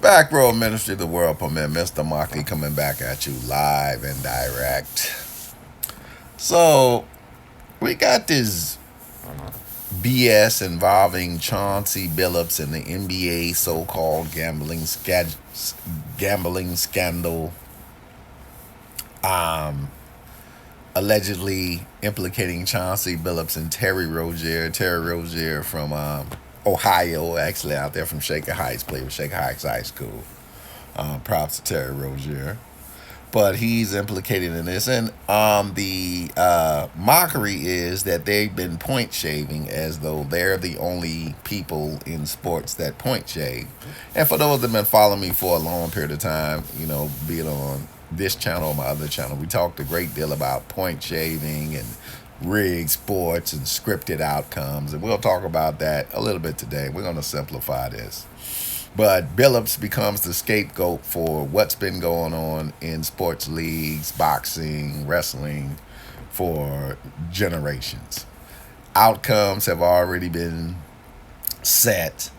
Back row ministry, the world permit. Mr. Mockley coming back at you live and direct. So we got this BS involving Chauncey Billups and the NBA so-called gambling scandal, um, allegedly implicating Chauncey Billups and Terry Rozier. Terry Rozier from Ohio, actually out there from Shaker Heights, played with Shaker Heights High School. Props to Terry Rozier. But he's implicated in this. And the mockery is that they've been point shaving as though they're the only people in sports that point shave. And for those that have been following me for a long period of time, be it on this channel or my other channel, we talked a great deal about point shaving and rigged sports and scripted outcomes. And we'll talk about that a little bit today. We're going to simplify this. But Billups becomes the scapegoat for what's been going on in sports leagues, boxing, wrestling for generations. Outcomes have already been set.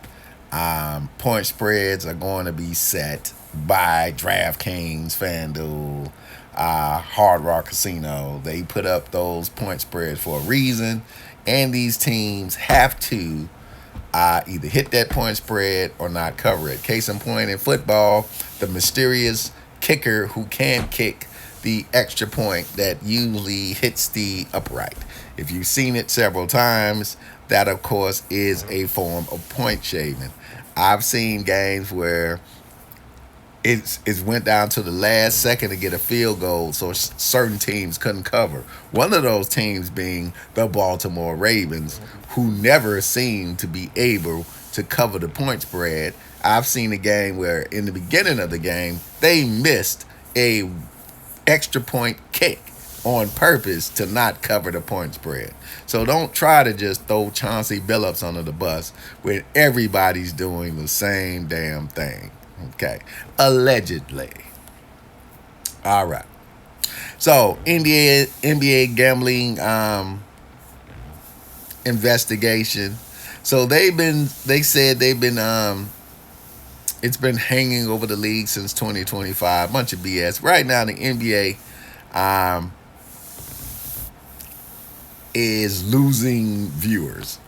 Point spreads are going to be set by DraftKings, FanDuel, Hard Rock Casino. They put up those point spreads for a reason, and these teams have to either hit that point spread or not cover it. Case in point, in football, the mysterious kicker who can kick the extra point that usually hits the upright. If you've seen it several times, that of course is a form of point shaving. I've seen games where it went down to the last second to get a field goal, so certain teams couldn't cover. One of those teams being the Baltimore Ravens, who never seemed to be able to cover the point spread. I've seen a game where in the beginning of the game, they missed a extra point kick on purpose to not cover the point spread. So don't try to just throw Chauncey Billups under the bus when everybody's doing the same damn thing. Okay, allegedly. All right. So NBA gambling investigation. So they said they've been it's been hanging over the league since 2025. Bunch of BS. Right now the NBA is losing viewers.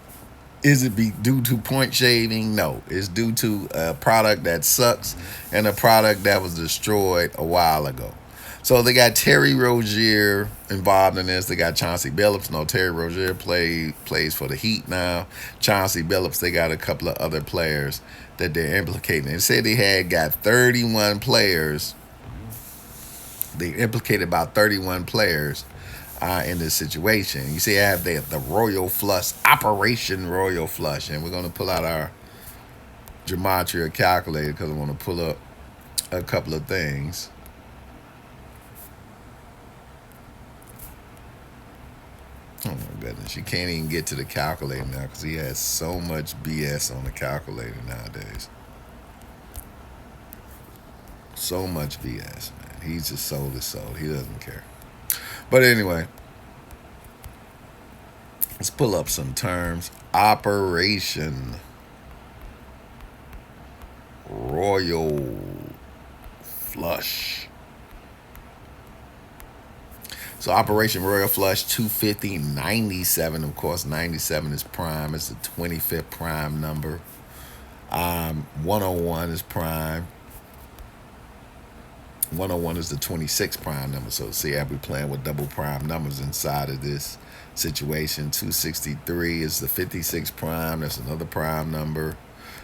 Is it due to point shaving? No. It's due to a product that sucks and a product that was destroyed a while ago. So they got Terry Rozier involved in this. They got Chauncey Billups. No, Terry Rozier plays for the Heat now. Chauncey Billups, they got a couple of other players that they're implicating. They said they got 31 players. They implicated about 31 players in this situation. You see, I have the Royal Flush, Operation Royal Flush, and we're going to pull out our gematria calculator because I want to pull up a couple of things. Oh my goodness, you can't even get to the calculator now because he has so much BS on the calculator nowadays. So much BS, man. He's just sold his soul. He doesn't care. But anyway, let's pull up some terms. Operation Royal Flush. So Operation Royal Flush 250.97. Of course, 97 is prime. It's the 25th prime number. 101 is prime. 101 is the 26th prime number. So see, I'll be playing with double prime numbers inside of this situation. 263 is the 56th prime. That's another prime number.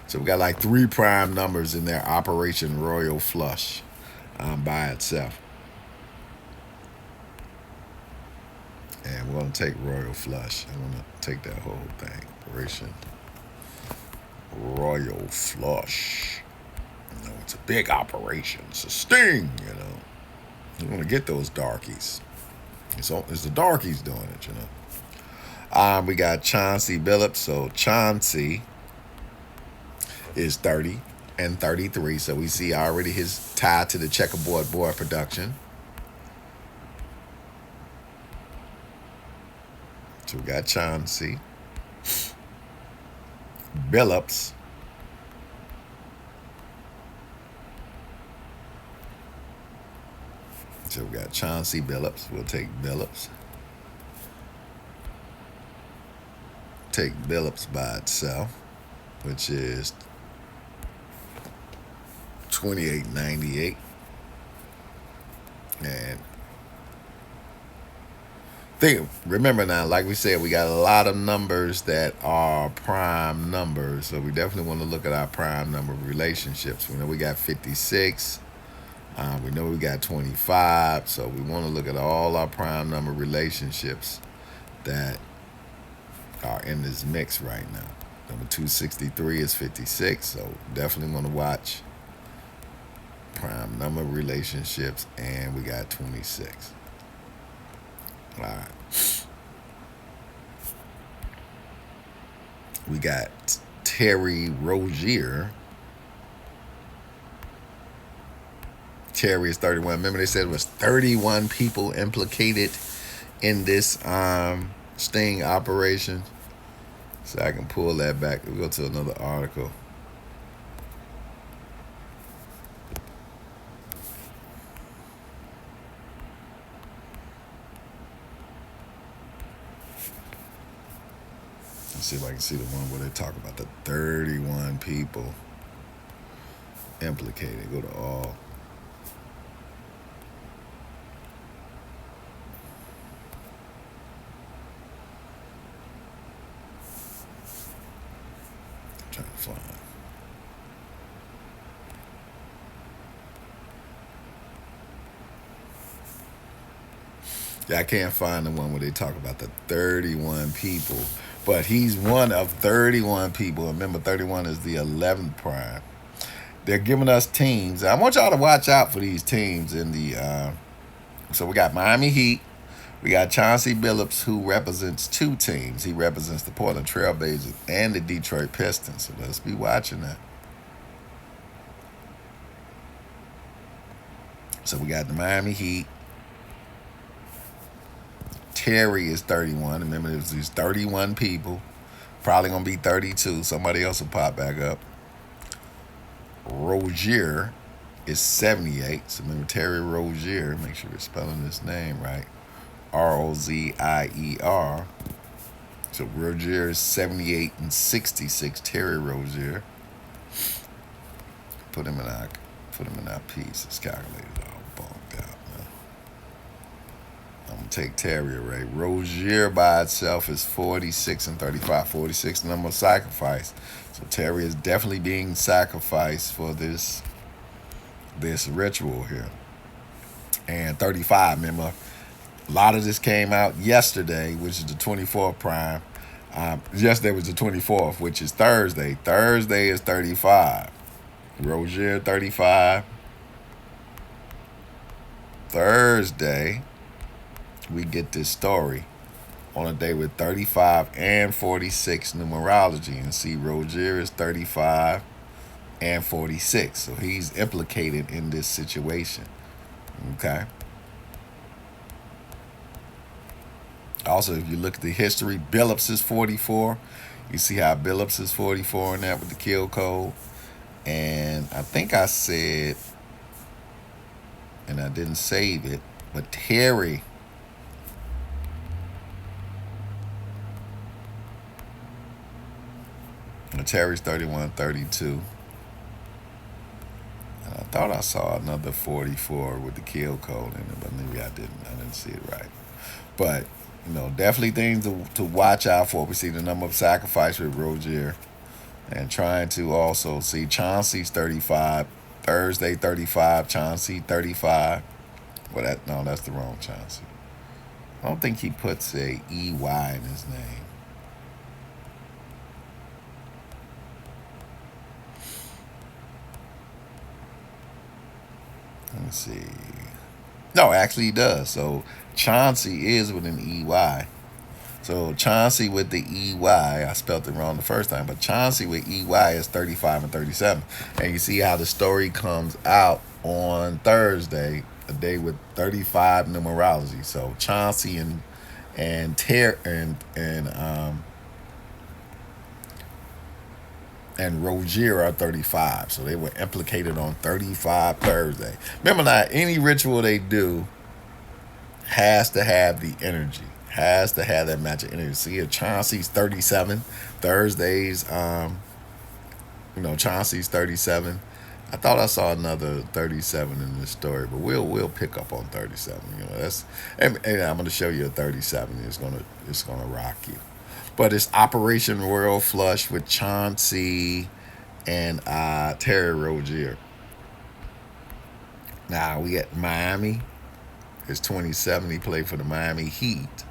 So we got like 3 prime numbers in there. Operation Royal Flush by itself. And we're going to take Royal Flush. I'm going to take that whole thing. Operation Royal Flush. It's a big operation. It's a sting, You want to get those darkies. It's the darkies doing it, We got Chauncey Billups. So Chauncey is 30 and 33. So we see already his tie to the checkerboard board production. So we got Chauncey Billups. So we got Chauncey Billups. We'll take Billups. Take Billups by itself, which is 28.98. And remember now, like we said, we got a lot of numbers that are prime numbers. So we definitely want to look at our prime number relationships. We know we got 56. We know we got 25. So we want to look at all our prime number relationships that are in this mix right now. Number 263 is 56. So definitely want to watch prime number relationships. And we got 26. All right. We got Terry Rozier. Terry is 31. Remember they said it was 31 people implicated in this sting operation. So I can pull that back. We'll go to another article. Let's see if I can see the one where they talk about the 31 people implicated. Go to all. I'm trying to find. Yeah, I can't find the one where they talk about the 31 people. But he's one of 31 people. Remember, 31 is the 11th prime. They're giving us teams. I want y'all to watch out for these teams in the. So we got Miami Heat. We got Chauncey Billups, who represents two teams. He represents the Portland Trailblazers and the Detroit Pistons. So let's be watching that. So we got the Miami Heat. Terry is 31. Remember, there's these 31 people. Probably going to be 32. Somebody else will pop back up. Rozier is 78. So remember, Terry Rozier. Make sure we're spelling his name right. Rozier. So Rozier is 78 and 66. Terry Rozier. Put him in our piece. His calculator's all bugged out. I'm going to take Terry array. Rozier by itself is 46 and 35. 46 number of sacrifice. So Terry is definitely being sacrificed for this ritual here. And 35, remember, a lot of this came out yesterday, which is the 24th prime. Yesterday was the 24th, which is Thursday. Thursday is 35. Rozier, 35. Thursday, we get this story on a day with 35 and 46 numerology. And see, Rozier is 35 and 46. So he's implicated in this situation. Okay. Also, if you look at the history, Billups is 44. You see how Billups is 44 in that with the kill code. And I think I said, and I didn't save it, but Terry's 31, 32. And I thought I saw another 44 with the kill code in it, but maybe I didn't. I didn't see it right. But, definitely things to watch out for. We see the number of sacrifice with Rozier. And trying to also see Chauncey's 35. Thursday, 35. Chauncey, 35. Well, that's the wrong Chauncey. I don't think he puts a EY in his name. Let me see. No, actually he does. So Chauncey is with an EY. So Chauncey with the EY, I spelled it wrong the first time, but Chauncey with EY is 35 and 37. And you see how the story comes out on Thursday, a day with 35 numerology. So Chauncey and Rozier are 35. So they were implicated on 35 Thursday. Remember now, any ritual they do has to have the energy. Has to have that match of energy. See here, Chauncey's 37. Thursdays, Chauncey's 37. I thought I saw another 37 in this story, but we'll pick up on 37. That's and I'm gonna show you a 37. It's gonna rock you. But it's Operation Royal Flush with Chauncey and Terry Rozier. Now we got Miami. It's 27. He played for the Miami Heat,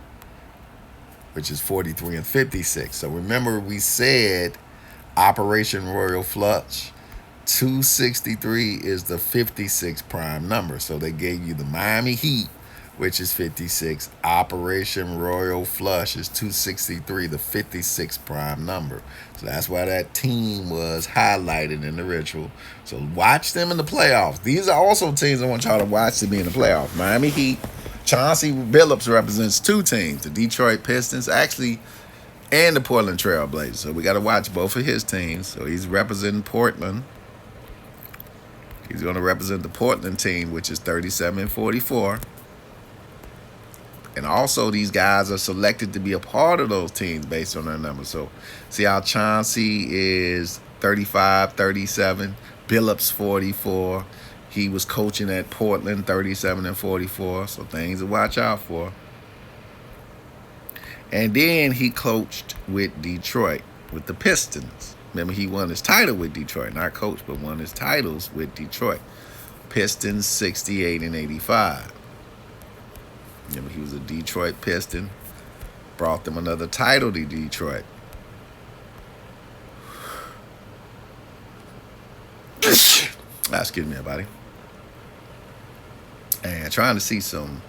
which is 43 and 56. So remember, we said Operation Royal Flush. 263 is the 56 prime number. So they gave you the Miami Heat, which is 56. Operation Royal Flush is 263, the 56 prime number. So that's why that team was highlighted in the ritual. So watch them in the playoffs. These are also teams I want y'all to watch to be in the playoffs. Miami Heat. Chauncey Billups represents two teams, the Detroit Pistons, actually, and the Portland Trail Blazers. So we got to watch both of his teams. So he's representing Portland. He's going to represent the Portland team, which is 37 and 44. And also, these guys are selected to be a part of those teams based on their numbers. So, see how Chauncey is 35, 37, Billups 44. He was coaching at Portland, 37 and 44. So, things to watch out for. And then he coached with Detroit, with the Pistons. Remember, he won his title with Detroit, not coached, but won his titles with Detroit. Pistons 68 and 85. Remember, he was a Detroit Piston. Brought them another title to Detroit. Excuse me, everybody. And trying to see some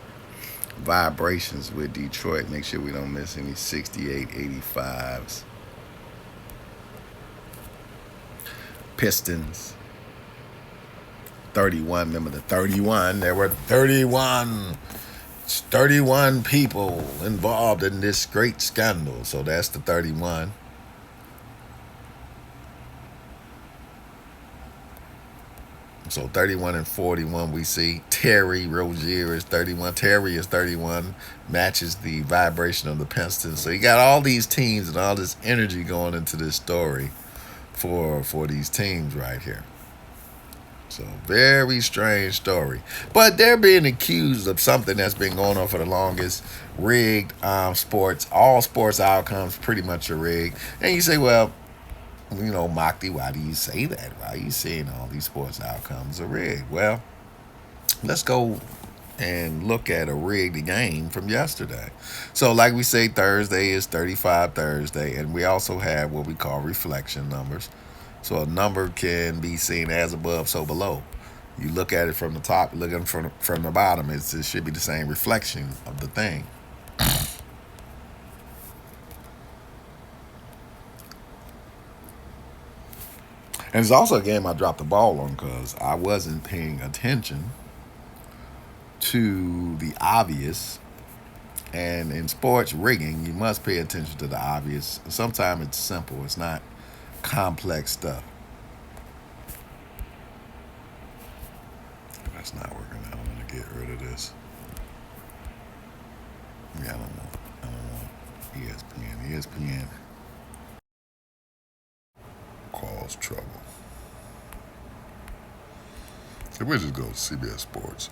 vibrations with Detroit. Make sure we don't miss any 68, 85s. Pistons 31. Remember the 31? There were 31 people involved in this great scandal. So that's the 31. So 31 and 41 we see. Terry Rozier is 31. Terry is 31. Matches the vibration of the Pistons. So you got all these teams and all this energy going into this story for these teams right here. So very strange story. But they're being accused of something that's been going on for the longest. Rigged sports. All sports outcomes pretty much are rigged. And you say, well, Makti, why do you say that? Why are you saying all these sports outcomes are rigged? Well, let's go and look at a rigged game from yesterday. So like we say, Thursday is 35 Thursday, and we also have what we call reflection numbers. So a number can be seen as above, so below. You look at it from the top, looking from the bottom, it should be the same reflection of the thing. And it's also a game I dropped the ball on because I wasn't paying attention to the obvious. And in sports rigging, you must pay attention to the obvious. Sometimes it's simple. It's not complex stuff. That's not working out. I'm going to get rid of this. Yeah, I don't want ESPN. ESPN cause trouble. So we'll just go to CBS Sports.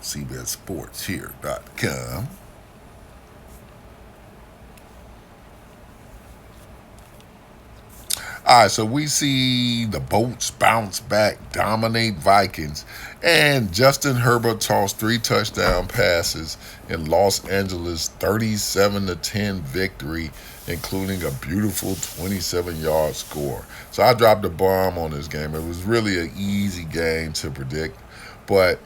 CBSSportsHere.com. All right, so we see the Bolts bounce back, dominate Vikings, and Justin Herbert tossed 3 touchdown passes in Los Angeles' 37-10 victory, including a beautiful 27-yard score. So I dropped a bomb on this game. It was really an easy game to predict, but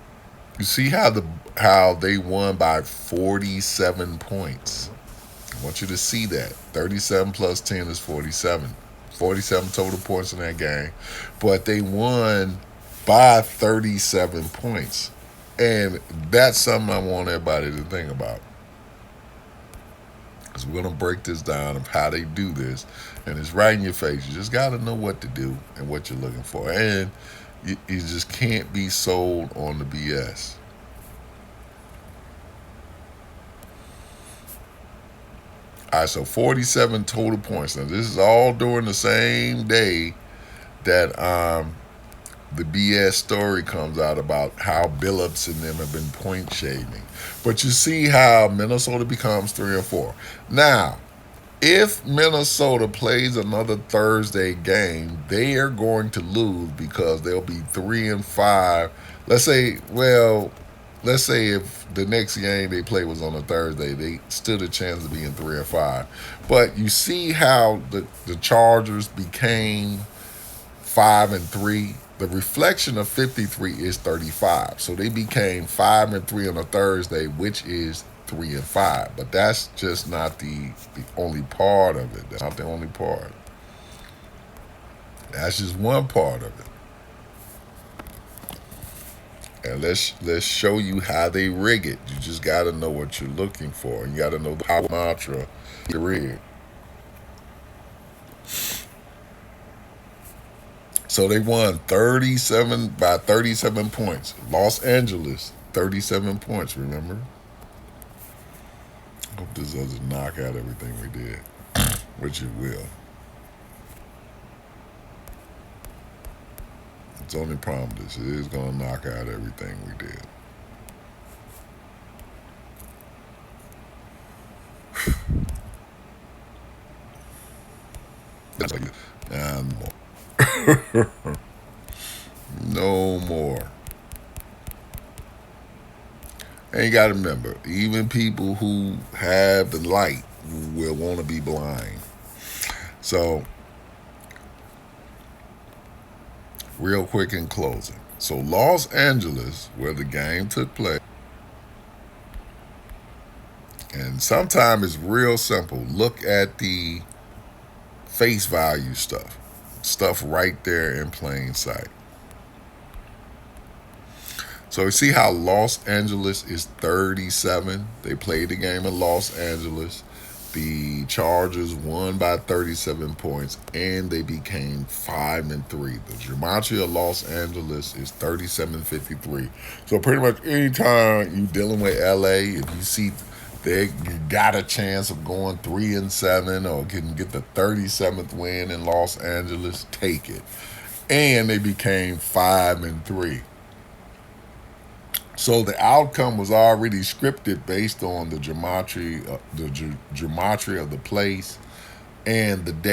you see how they won by 47 points. I want you to see that. 37 plus 10 is 47. 47 total points in that game. But they won by 37 points. And that's something I want everybody to think about. Because we're going to break this down of how they do this. And it's right in your face. You just got to know what to do and what you're looking for. And You just can't be sold on the BS. All right, so 47 total points. Now this is all during the same day that the BS story comes out about how Billups and them have been point shaving. But you see how Minnesota becomes 3-4. Now, if Minnesota plays another Thursday game, they are going to lose because they'll be 3-5. Let's say, well, let's say if the next game they play was on a Thursday, they stood a chance of being 3-5. But you see how the Chargers became 5-3. The reflection of 53 is 35. So they became 5-3 on a Thursday, which is 3-5. But that's just not the only part of it. That's not the only part. That's just one part of it. And let's show you how they rig it. You just got to know what you're looking for. You got to know the power mantra to rig. So they won 37 by 37 points. Los Angeles, 37 points, remember? Hope this doesn't knock out everything we did, which it will. It's only problem this. It is going to knock out everything we did. That's like, and more. No more. And you got to remember, even people who have the light will want to be blind. So, real quick in closing. So, Los Angeles, where the game took place, and sometimes it's real simple. Look at the face value stuff right there in plain sight. So you see how Los Angeles is 37. They played the game in Los Angeles. The Chargers won by 37 points, and they became 5-3. The gematria of Los Angeles is 37-53. So pretty much anytime you dealing with LA, if you see they got a chance of going 3-7 or can get the 37th win in Los Angeles, take it. And they became 5-3. So the outcome was already scripted based on the gematria of the place and the day.